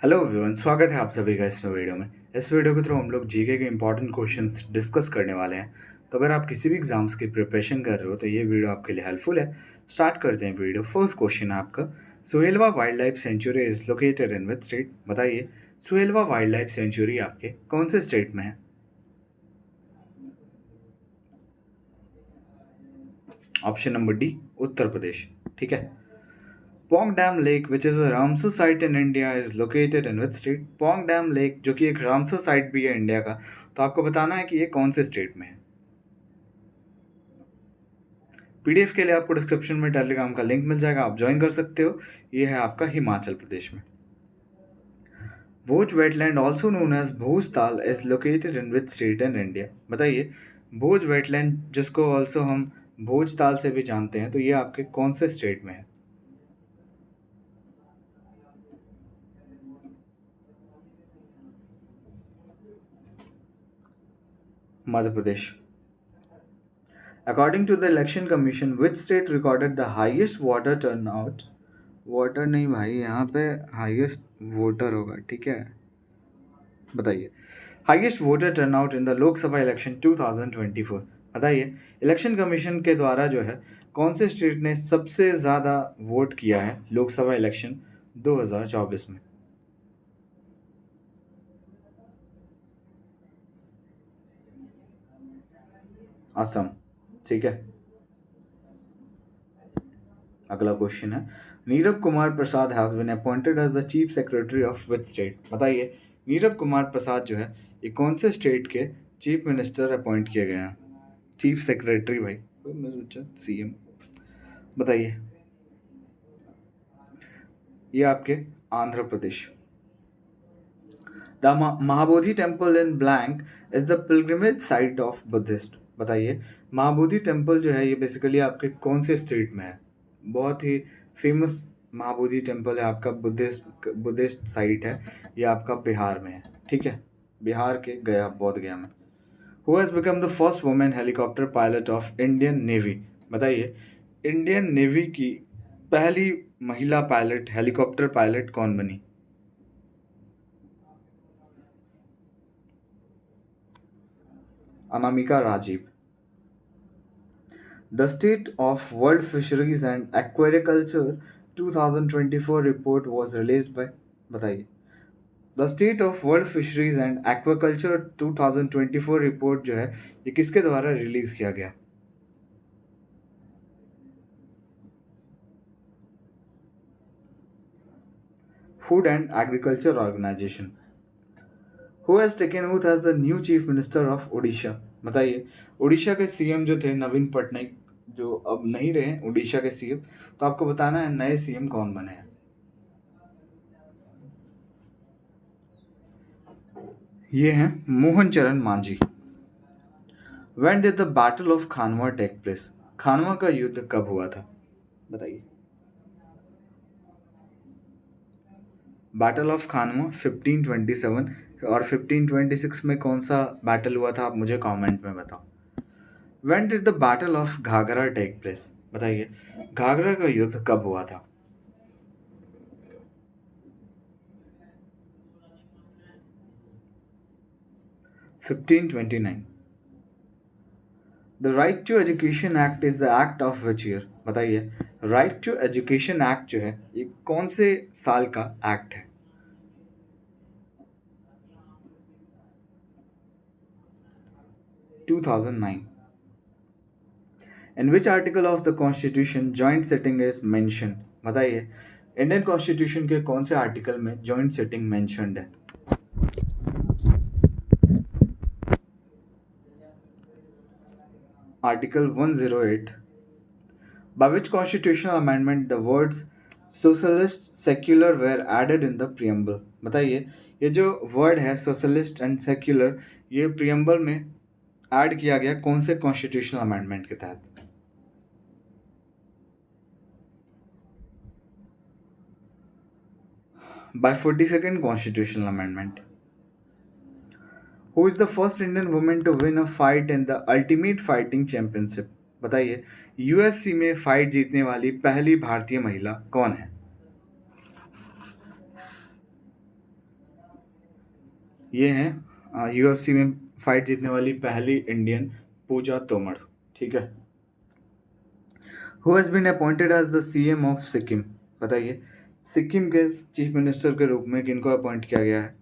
Hello everyone, स्वागत है आप सभी का इस वीडियो में। इस वीडियो के थ्रू हम लोग जीके के इंपॉर्टेंट क्वेश्चंस डिस्कस करने वाले हैं। तो अगर आप किसी भी एग्जाम्स की प्रिपरेशन कर रहे हो तो ये वीडियो आपके लिए हेल्पफुल है। स्टार्ट करते हैं वीडियो। फर्स्ट क्वेश्चन है आपका, Suhelwa wild life sanctuary is located in which state? बताइए, सुहेलवा वाइल्ड लाइफ सेंचुरी आपके कौन से स्टेट में है? Option number D, Uttar Pradesh. ठीक है। Pong dam lake which is a Ramsar site in India is located in which state? Pong dam lake जो कि एक रामसर साइट भी है इंडिया का, तो आपको बताना है कि ये कौन से स्टेट में है। पीडीएफ के लिए आपको डिस्क्रिप्शन में टेलीग्राम का लिंक मिल जाएगा, आप ज्वाइन कर सकते हो। ये है आपका हिमाचल प्रदेश में। भोज वेटलैंड ऑल्सो नोन एज भोज ताल is located in which state in India? बताइए, भोज वेटलैंड जिसको ऑल्सो हम भोज ताल से भी जानते हैं, तो ये आपके कौन से स्टेट में है? Madhya Pradesh. According to the election commission which state recorded the highest voter turnout? Voter नहीं भाई, यहाँ पे हाईएस्ट वोटर होगा। ठीक है, बताइए, highest voter turnout in the Lok Sabha election 2024? बताइए, इलेक्शन कमीशन के द्वारा जो है कौन से स्टेट ने सबसे ज़्यादा वोट किया है लोकसभा इलेक्शन 2024 में? असम। ठीक है। अगला क्वेश्चन है, Nirav Kumar Prasad has been appointed as the chief secretary of which state? बताइए, नीरव कुमार प्रसाद जो है ये कौन से स्टेट के चीफ मिनिस्टर अपॉइंट किए गए हैं? चीफ सेक्रेटरी भाई, मैं सोचा सीएम। बताइए, ये आपके Andhra Pradesh. The Mahabodhi temple in blank is the pilgrimage site of Buddhist? बताइए, महाबोधि टेम्पल जो है ये बेसिकली आपके कौन से स्टेट में है? बहुत ही फेमस महाबोधि टेम्पल है आपका, बुद्धिस्ट साइट है। ये आपका बिहार में है। ठीक है, बिहार के गया, बोध गया में। Who has become the first women helicopter pilot of Indian navy? बताइए, इंडियन नेवी की पहली महिला पायलट, हेलीकॉप्टर पायलट कौन बनी? Anamika Rajeev. The State of World Fisheries and Aquaculture 2024 report was released by? बताइए, the state of world fisheries and aquaculture 2024 report जो है ये किसके द्वारा रिलीज किया गया? Food and agriculture organisation. Who has taken oath as the new chief minister of Odisha? बताइए, उड़ीसा के सीएम जो थे नवीन पटनायक, जो अब नहीं रहे उड़ीसा के सीएम, तो आपको बताना है नए सीएम कौन बने हैं। ये हैं मोहन चरण Manjhi. When did the Battle of Khanwa take place? खानवा का युद्ध कब हुआ था? बताइए। बैटल ऑफ खानवा 1527। और 1526 में कौन सा बैटल हुआ था, आप मुझे कमेंट में बताओ। When did the Battle of Ghaghara take place? बताइए, घाघरा का युद्ध कब हुआ था? Fifteen twenty nine. The right to education act is the act of which year? बताइए, राइट टू एजुकेशन एक्ट जो है ये कौन से साल का एक्ट है? 2009। In which article of the Constitution joint sitting is mentioned? बताइए, इंडियन कॉन्स्टिट्यूशन के कौन से आर्टिकल में जॉइंट सिटिंग मेंशन्ड है? Article 108। By which constitutional amendment the words socialist secular were added in the preamble? बताइए, ये जो वर्ड है सोशलिस्ट एंड सेक्युलर, ये प्रियम्बल में ऐड किया गया कौन से कॉन्स्टिट्यूशनल अमेंडमेंट के तहत? By 42nd constitutional amendment. Who is the first Indian woman to win a fight in the Ultimate Fighting Championship? बताइए, यूएफसी में फाइट जीतने वाली पहली भारतीय महिला कौन है? ये हैं यूएफसी में फाइट जीतने वाली पहली इंडियन पूजा तोमर। ठीक है। Who has been appointed as the CM of Sikkim, बताइए सिक्किम के चीफ मिनिस्टर के रूप में किनको अपॉइंट किया गया है?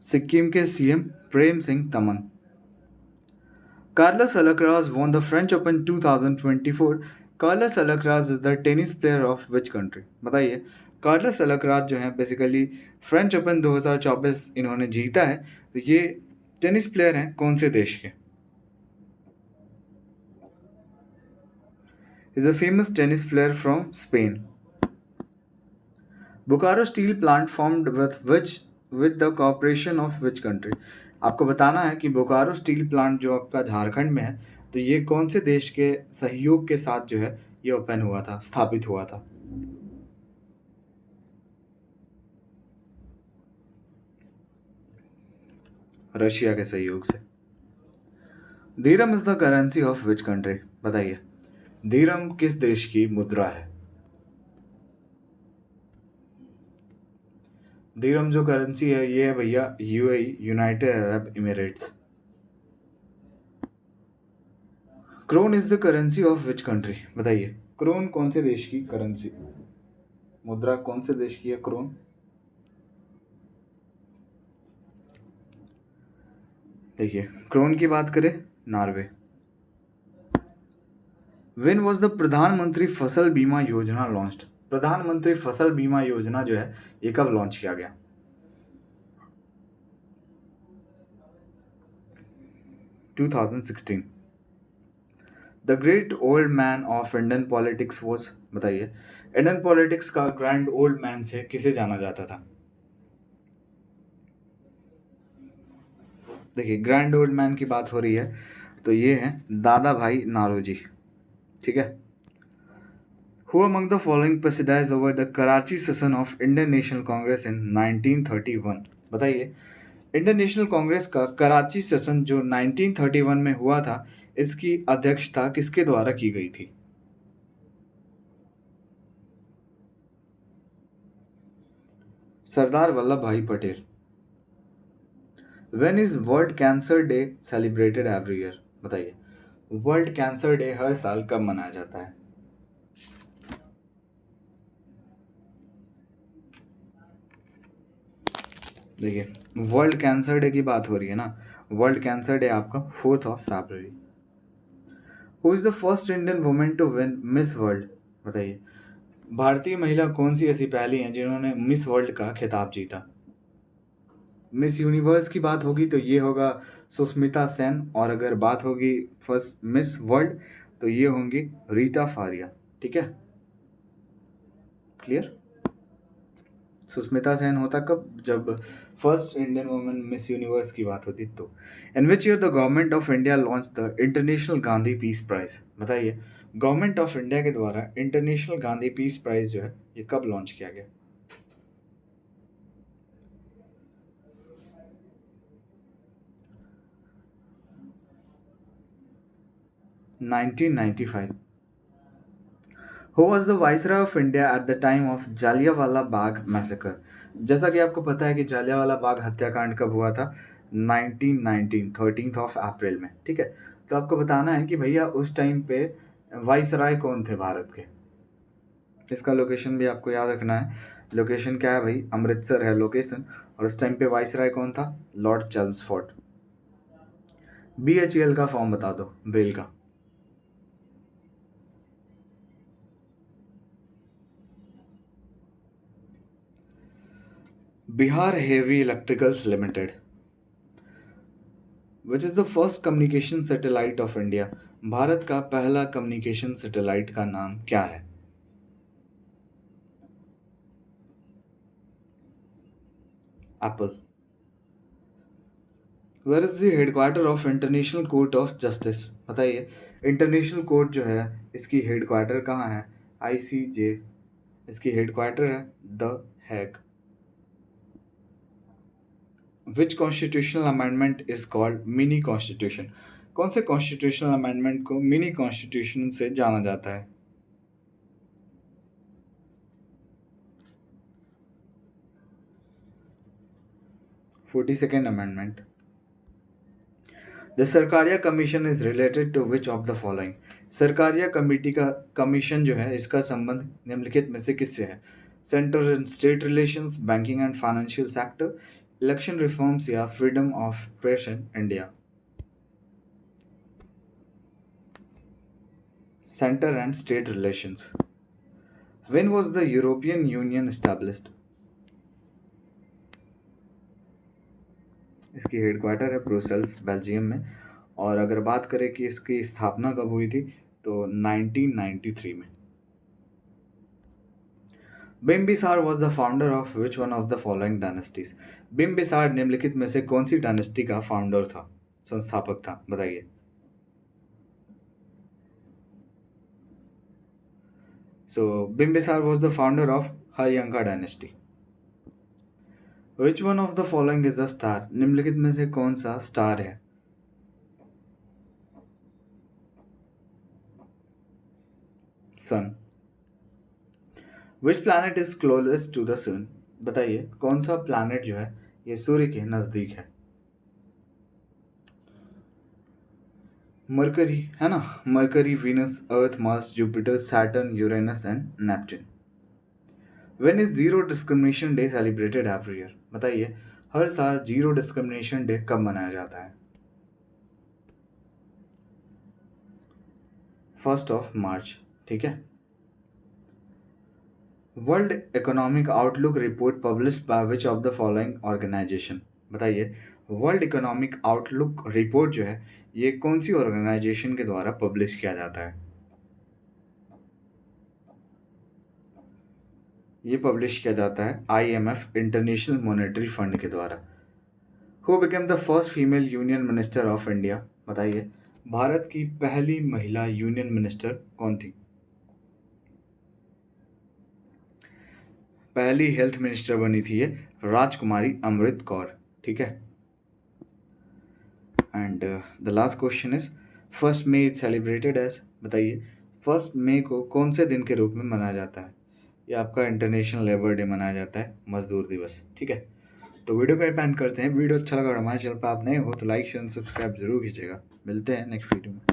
सिक्किम के CM Prem Singh Tamang. Carlos Alcaraz won the French Open 2024. Carlos Alcaraz is the tennis player of which country? बताइए कार्लस अलकराज जो है बेसिकली फ्रेंच ओपन 2024 इन्होंने जीता है, तो ये टेनिस प्लेयर हैं कौन से देश के? Is a famous tennis player from Spain. Bokaro steel plant formed with the corporation of which country? आपको बताना है कि बोकारो स्टील प्लांट जो आपका झारखंड में है, तो ये कौन से देश के सहयोग के साथ जो है ये ओपन हुआ था, स्थापित हुआ था? रशिया के सहयोग से। Dirham is the currency of which country? बताइए धीरम किस देश की मुद्रा है? धीरम जो करेंसी है ये है भैया UAE, United Arab Emirates. Krone is the currency of which country? बताइए क्रोन कौन से देश की करेंसी, मुद्रा कौन से देश की है क्रोन? देखिए क्रोन की बात करें नॉर्वे। व्हेन वाज द प्रधानमंत्री फसल बीमा योजना लॉन्च्ड? प्रधानमंत्री फसल बीमा योजना जो है ये कब लॉन्च किया गया? 2016। The great old man of Indian politics was? बताइए इंडियन पॉलिटिक्स का ग्रैंड ओल्ड मैन से किसे जाना जाता था? देखिए ग्रैंड ओल्ड मैन की बात हो रही है, तो ये है दादा भाई नारोजी। ठीक है। Who among the following presided over the Karachi session of Indian National Congress in 1931? बताइए इंडियन नेशनल कांग्रेस का कराची सेशन जो 1931 में हुआ था, इसकी अध्यक्षता किसके द्वारा की गई थी? सरदार वल्लभ भाई Patel. When is world cancer day celebrated every year? बताइए वर्ल्ड कैंसर डे हर साल कब मनाया जाता है? देखिए वर्ल्ड कैंसर डे की बात हो रही है ना, वर्ल्ड कैंसर डे आपका 4 फरवरी। Who is the first Indian women to win Miss World? बताइए भारतीय महिला कौन सी ऐसी पहली हैं जिन्होंने मिस वर्ल्ड का खिताब जीता? मिस यूनिवर्स की बात होगी तो ये होगा सुष्मिता सेन, और अगर बात होगी फर्स्ट मिस वर्ल्ड तो ये होंगी रीता फारिया। ठीक है, क्लियर। सुष्मिता सेन होता कब, जब first Indian women Miss Universe की बात होती तो। In which year the government of India launch the international Gandhi peace prize? बताइए गवर्नमेंट ऑफ इंडिया के द्वारा इंटरनेशनल गांधी पीस प्राइज जो है ये कब लॉन्च किया गया? 1995। Who was the viceroy of India at the time of Jallianwala Bagh massacre? जैसा कि आपको पता है कि जालियावाला बाग हत्याकांड कब हुआ था? 1919, 13 अप्रैल में। ठीक है, तो आपको बताना है कि भैया उस टाइम पे वाइसराय कौन थे भारत के? इसका लोकेशन भी आपको याद रखना है। लोकेशन क्या है भाई? अमृतसर है लोकेशन। और उस टाइम पे वाइसराय कौन था? Lord Chelmsford. BHEL का फॉर्म बता दो, बेल का। Bihar heavy electricals limited. Which is the first communication satellite of India? Bharat का पहला कम्युनिकेशन सैटेलाइट का नाम क्या है? Apple. Where is the headquarter of International Court of Justice? बताइए इंटरनेशनल कोर्ट जो है इसकी हेडक्वार्टर कहाँ है? ICJ, इसकी हेडक्वार्टर है the Hague. Which constitutional amendment is called mini constitution? कौन से कॉन्स्टिट्यूशनल अमेंडमेंट को मिनी कॉन्स्टिट्यूशन से जाना जाता है? 42nd amendment. The Sarkaria commission is related to which of the following. Sarkaria committee का कमीशन जो है इसका संबंध निम्नलिखित में से किससे है? Central and state relations, banking and financial sector, election reforms या freedom of press in India. Centre and state relations. When was the European union established? इसकी हेडक्वार्टर है ब्रुसेल्स, बेल्जियम में। और अगर बात करें कि इसकी स्थापना कब हुई थी तो 1993 में। Bimbisara was the founder of which one of the following dynasties. Bimbisara निम्नलिखित में से कौन सी डायनेस्टी का फाउंडर था, संस्थापक था, बताइए। So Bimbisara was the founder of Haryanka dynasty. Which one of the following is a star. निम्नलिखित में से कौन सा स्टार है? Sun. Which planet is closest to the sun. बताइए कौन सा प्लैनेट जो है ये सूर्य के नजदीक है? मरकरी है ना। Mercury, Venus, earth, Mars, Jupiter, Saturn, Uranus and Neptune. When is zero discrimination day celebrated every year. बताइए हर साल जीरो डिस्क्रिमिनेशन डे कब मनाया जाता है? 1 मार्च। ठीक है। World economic outlook report published by which of the following organisation. बताइए world economic outlook report जो है ये कौन सी ऑर्गेनाइजेशन के द्वारा पब्लिश किया जाता है? ये पब्लिश किया जाता है IMF, इंटरनेशनल मॉनेटरी फंड के द्वारा। Who became the first female union minister of India. बताइए भारत की पहली महिला यूनियन मिनिस्टर कौन थी? पहली हेल्थ मिनिस्टर बनी थी ये राजकुमारी अमृत कौर। ठीक है। And the last question is 1 May is celebrated as. बताइए 1 मई को कौन से दिन के रूप में मनाया जाता है? ये आपका इंटरनेशनल लेबर डे मनाया जाता है, मजदूर दिवस। ठीक है। तो वीडियो को एंड करते हैं। वीडियो अच्छा लगा और हमारे चैनल पर आप नए हो तो लाइक शेयर सब्सक्राइब जरूर कीजिएगा। मिलते हैं नेक्स्ट वीडियो में।